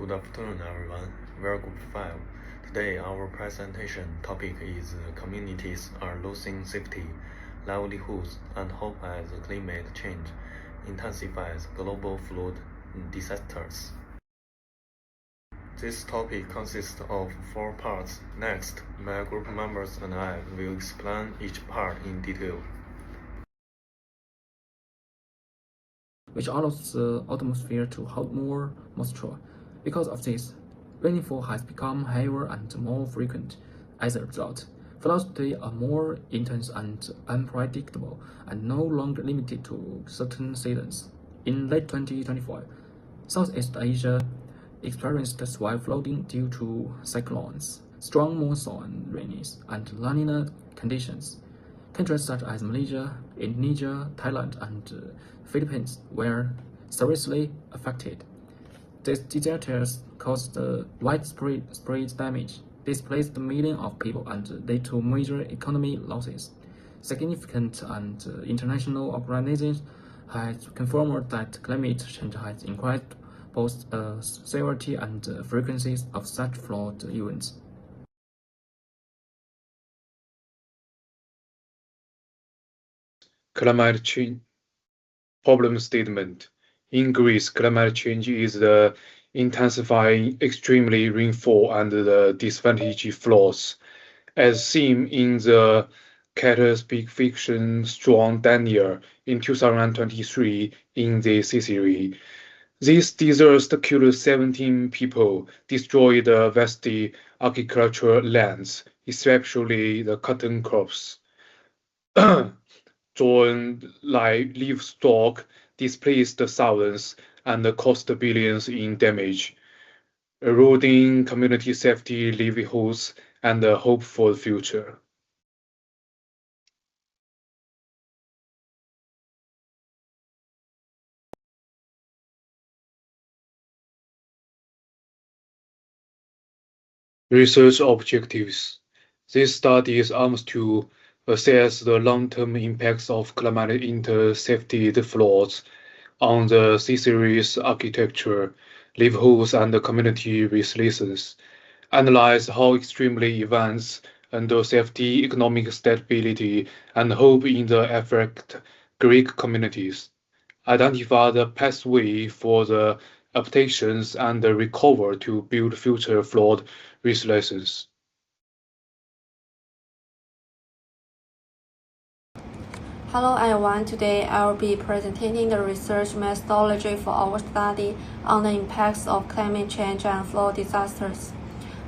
Good afternoon, everyone. We are Group 5. Today, our presentation topic is Communities are losing safety, livelihoods, and hope as climate change intensifies global flood disasters. This topic consists of 4 parts. Next, my group members and I will explain each part in detail. Which allows the atmosphere to hold more moisture. Because of this, rainfall has become heavier and more frequent. As a result, floods today are more intense and unpredictable and no longer limited to certain seasons. In late 2025, Southeast Asia experienced severe flooding due to cyclones, strong monsoon rains, and La Nina conditions. Countries such as Malaysia, Indonesia, Thailand, and Philippines were seriously affected. These disasters caused widespread damage, displaced millions of people, and led to major economic losses. Significant and international organizations have confirmed that climate change has increased both severity and frequencies of such flood events. Climate change problem statement. In Greece, climate change is the intensifying extremely rainfall and the disadvantaged floods, as seen in the catastrophic fiction Storm Daniel in 2023 in the Sicily. This disaster killed 17 people, destroyed vast agricultural lands, especially the cotton crops. Joined livestock, displaced thousands, and cost billions in damage, eroding community safety, livelihoods, and hope for the future. Research objectives. This study aims to assess the long-term impacts of climate intercepted floods on the Sicily's architecture, livelihoods, and community resilience, analyze how extremely events and safety, economic stability, and hope in the affect Greek communities, identify the pathway for the adaptations and recover to build future flood resilience. Hello everyone, today I will be presenting the research methodology for our study on the impacts of climate change and flood disasters.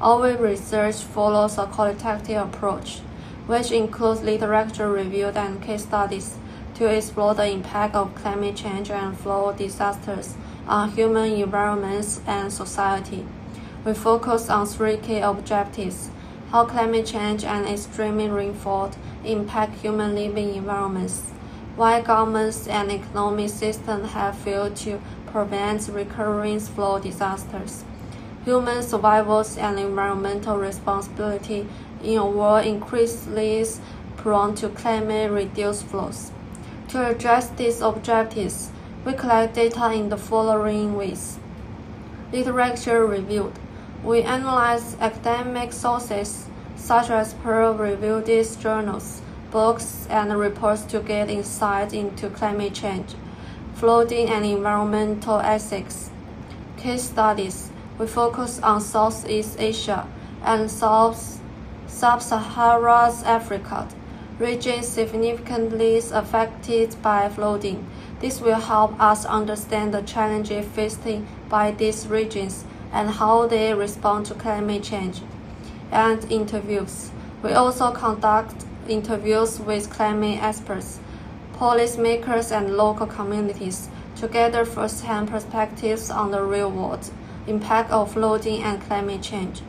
Our research follows a qualitative approach, which includes literature review and case studies to explore the impact of climate change and flood disasters on human environments and society. We focus on 3 key objectives: how climate change and extreme rainfall impact human living environments, why governments and economic systems have failed to prevent recurring flood disasters, human survival and environmental responsibility in a world increasingly prone to climate-reduced floods. To address these objectives, we collect data in the following ways. Literature reviewed. We analyze academic sources such as peer-reviewed journals, books, and reports to get insight into climate change, flooding, and environmental ethics. Case studies. We focus on Southeast Asia and Sub-Saharan Africa, regions significantly affected by flooding. This will help us understand the challenges faced by these regions and how they respond to climate change. And interviews. We also conduct interviews with climate experts, policymakers, and local communities to gather first-hand perspectives on the real-world impact of flooding and climate change.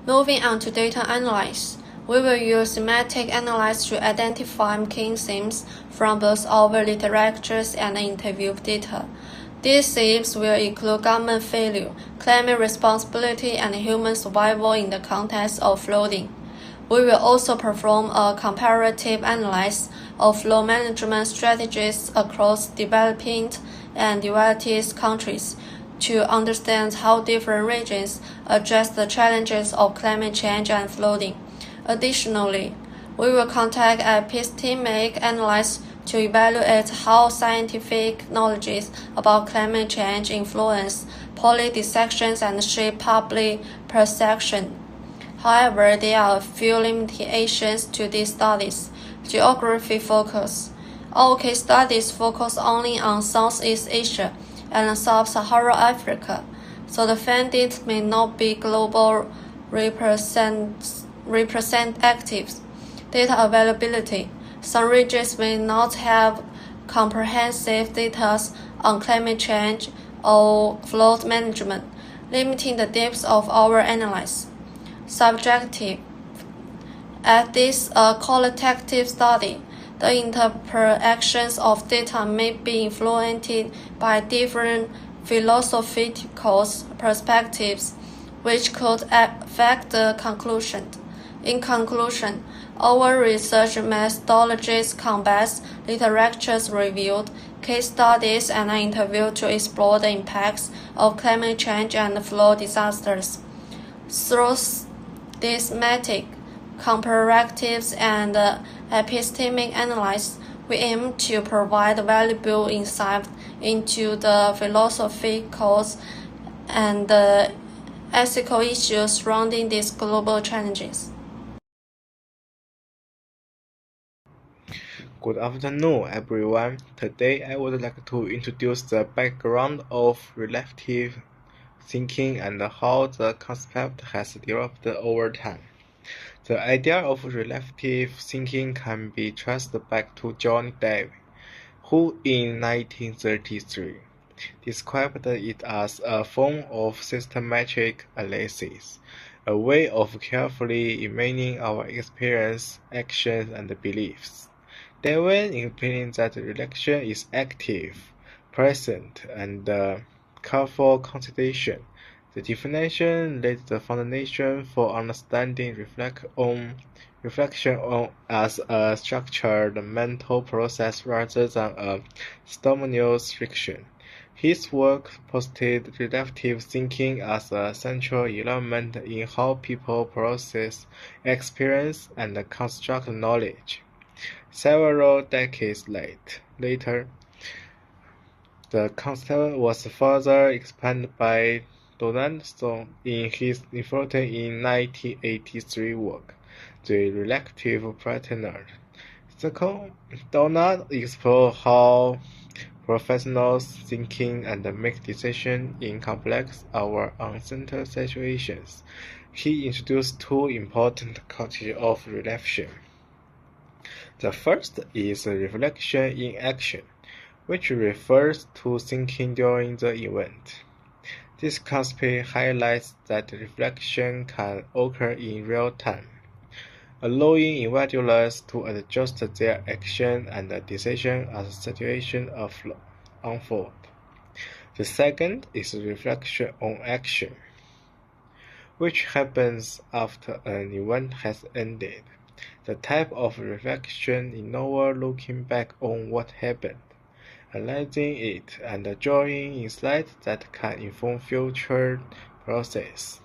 Moving on to data analysis, we will use semantic analysis to identify key themes from both our literatures and interview data. These themes will include government failure, climate responsibility, and human survival in the context of flooding. We will also perform a comparative analysis of flow management strategies across developing and developed countries to understand how different regions address the challenges of climate change and flooding. Additionally, we will conduct epistemic analysis to evaluate how scientific knowledge about climate change influence policy decisions and shape public perception. However, there are a few limitations to these studies. Geography focus. All case studies focus only on Southeast Asia and Sub-Saharan Africa, so the findings may not be global representatives. Data availability. Some regions may not have comprehensive data on climate change or flood management, limiting the depth of our analysis. Subjective. As this qualitative study, the interactions of data may be influenced by different philosophical perspectives, which could affect the conclusion. In conclusion, our research methodologies combines literature reviewed, case studies, and interviews to explore the impacts of climate change and flood disasters. Through thematic, comparative, and epistemic analysis, we aim to provide valuable insight into the philosophical and ethical issues surrounding these global challenges. Good afternoon, everyone. Today, I would like to introduce the background of relative thinking and how the concept has developed over time. The idea of relative thinking can be traced back to John Dewey, who in 1933 described it as a form of systematic analysis, a way of carefully examining our experience, actions, and beliefs. Dewey explained that reflection is active, present, and careful consideration. The definition laid the foundation for understanding reflection as a structured mental process rather than a spontaneous fiction. His work posited relative thinking as a central element in how people process experience and construct knowledge. Several decades later, the concept was further expanded by Donald Stone in his important 1983 work, The Relative Pattern. Donald explored how professionals think and make decisions in complex or uncertain situations. He introduced two important cultures of reflection. The first is reflection in action, which refers to thinking during the event. This concept highlights that reflection can occur in real time, allowing individuals to adjust their action and decision as situations unfold. The second is reflection on action, which happens after an event has ended. The type of reflection involves looking back on what happened, analyzing it, and drawing insights that can inform future processes.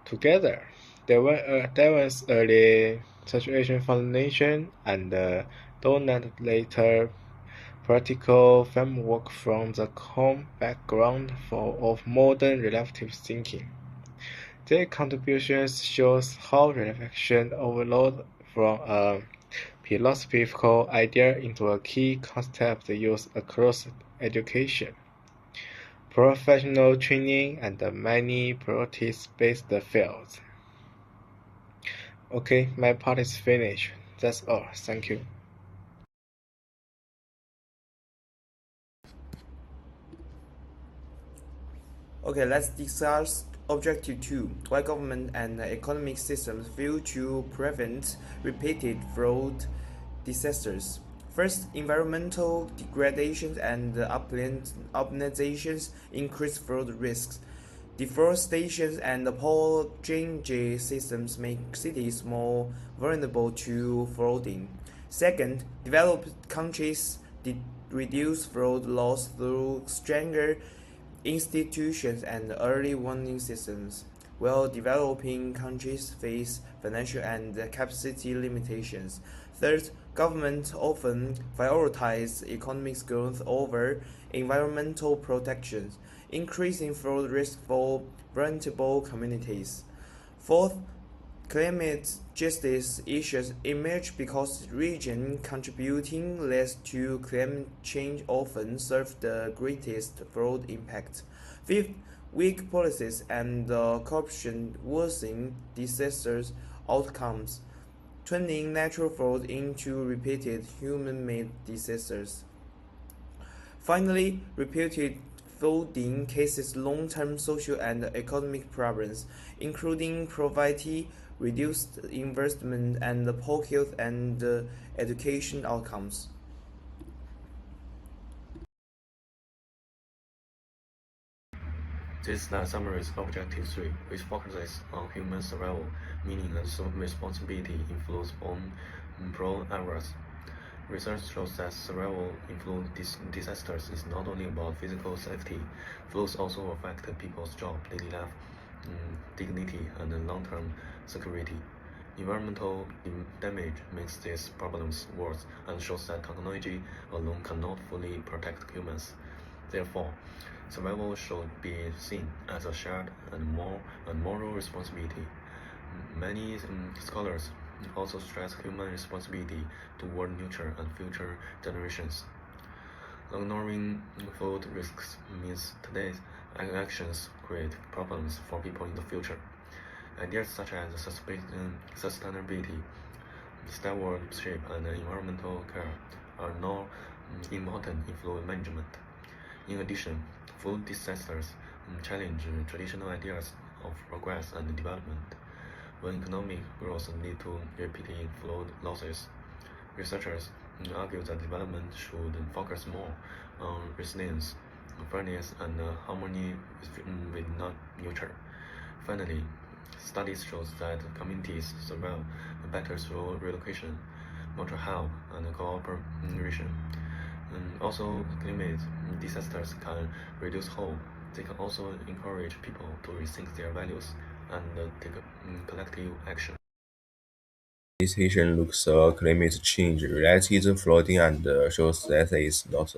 Together, Dewey's early situation foundation and Donald later practical framework from the common background of modern relative thinking. Their contributions shows how reflection evolved from a philosophical idea into a key concept used across education, professional training, and many practice-based fields. Okay, my part is finished. That's all. Thank you. Okay, let's discuss Objective 2, why government and economic systems fail to prevent repeated flood disasters. First, environmental degradation and urbanizations increase flood risks. Deforestation and poor drainage systems make cities more vulnerable to flooding. Second, developed countries reduce flood loss through stronger institutions and early warning systems, while developing countries face financial and capacity limitations. Third, governments often prioritize economic growth over environmental protection, increasing flood risk for vulnerable communities. Fourth, climate justice issues emerge because regions contributing less to climate change often serve the greatest flood impact. Fifth, weak policies and corruption worsen disasters outcomes, turning natural flood into repeated human-made disasters. Finally, repeated flooding causes long-term social and economic problems, including poverty, reduced investment, and poor health and education outcomes. This slide summarizes Objective 3, which focuses on human survival, meaning and social responsibility in flood-prone areas. Research shows that survival in flood disasters is not only about physical safety. Floods also affect people's job, daily life, dignity, and long-term security. Environmental damage makes these problems worse and shows that technology alone cannot fully protect humans. Therefore, survival should be seen as a shared and moral responsibility. Many scholars also stress human responsibility toward nature and future generations. Ignoring food risks means today's actions create problems for people in the future. Ideas such as sustainability, stewardship, and environmental care are now important in flood management. In addition, food disasters challenge traditional ideas of progress and development. When economic growth leads to repeated flood losses, researchers argue that development should focus more on resilience, fairness, and harmony with nature. Finally, studies show that communities survive better through relocation, mutual help, and cooperation. Also, climate disasters can reduce hope. They can also encourage people to rethink their values and take collective action. Decision looks at climate change related flooding and shows that it is not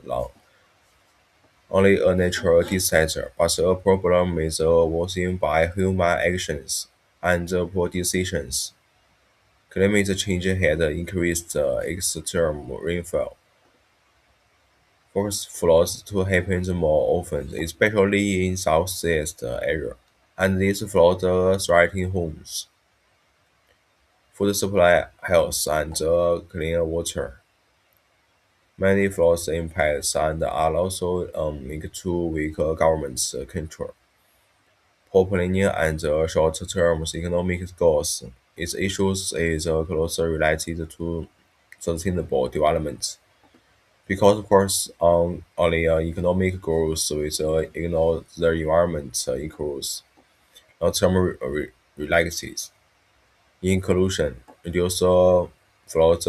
only a natural disaster, but a problem is worsened by human actions and poor decisions. Climate change had increased extreme rainfall, forced floods to happen more often, especially in southeast area, and this flood threaten homes, food supply, health, and clean water. Many floods impacts and are also linked to weak government control, poor planning, and short-term economic goals. Its issues is closely related to sustainable development. Because of course, only economic growth with ignore the environment includes long-term realities. In conclusion, reduce flood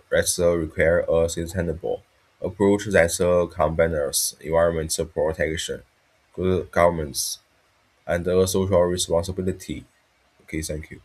risks require a sustainable approach that combines environmental protection, good governance, and social responsibility. Okay, thank you.